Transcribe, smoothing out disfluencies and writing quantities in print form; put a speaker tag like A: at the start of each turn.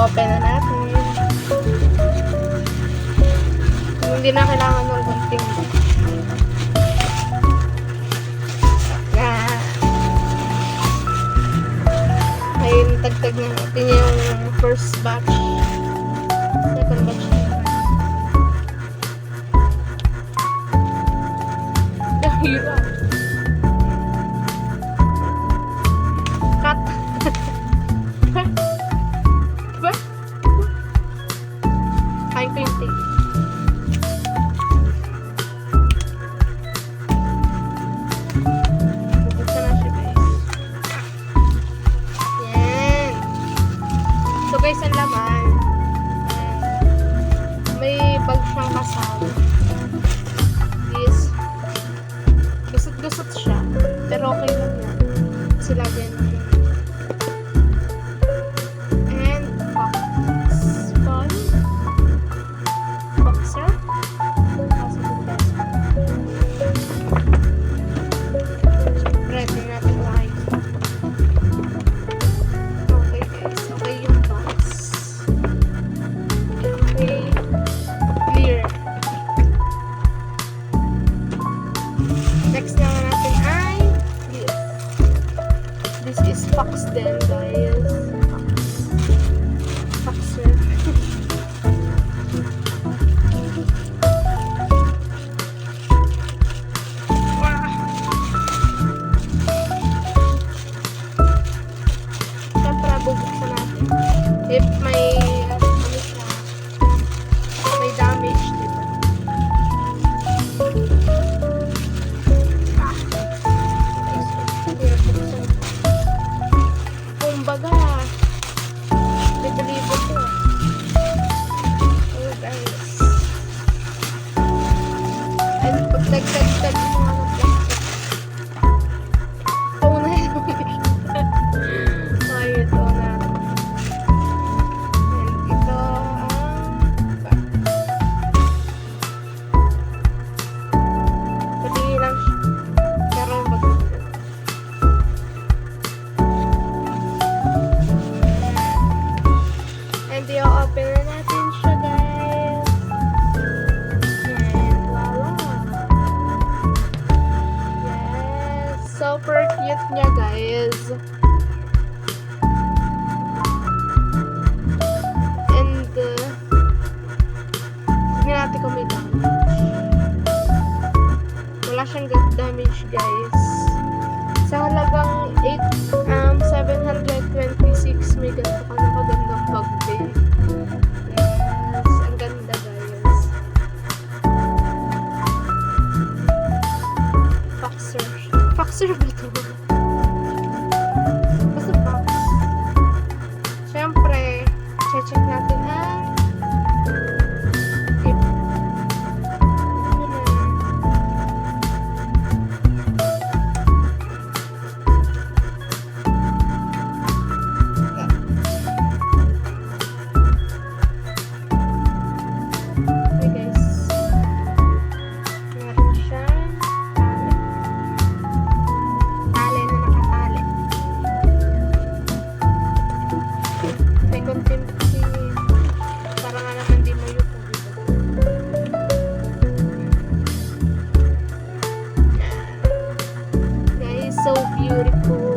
A: I-open na natin. Hindi na kailangan ng gunting. Ayun, tagtag na natin yung first batch. Second batch naman. Hirap. Cut. Diba? Kain ko yung tape. Bubuksan na siya, guys. Yan. So, guys, ang laman. May bag siyang kasama. Yes. Gusot-gusot siya. Pero okay lang yan. Kasi lagyan natin. And box. Fun. Boxer. Ready natin lang. Okay guys. Okay yung box. Okay. Clear. Next naman natin ay this. This is Fox din, guys. Foxer. Siyempre, bubuksan natin. If may ano siya, may damage, diba? Kumbaga, bidalibo ko. Oh, guys. And pagdagdag mo ng plastic. Oo na yun. Okay, ito na. And ito ang pati lang siya. Pero maganda. And i-open na natin siya, guys. And voila. Yes. Super cute niya, guys. And tignan natin kung may damage. Wala siyang damage, guys. Sa halagang 726 may ganito ka na magandang bag din. Yes, ang ganda, guys. Foxer. Foxer ba ito? Basta box. Siyempre, check natin ang tip. Okay, guys. Meron siyang tali. Tali na nakatali. May konting para nga naman di mo yung guys, so beautiful.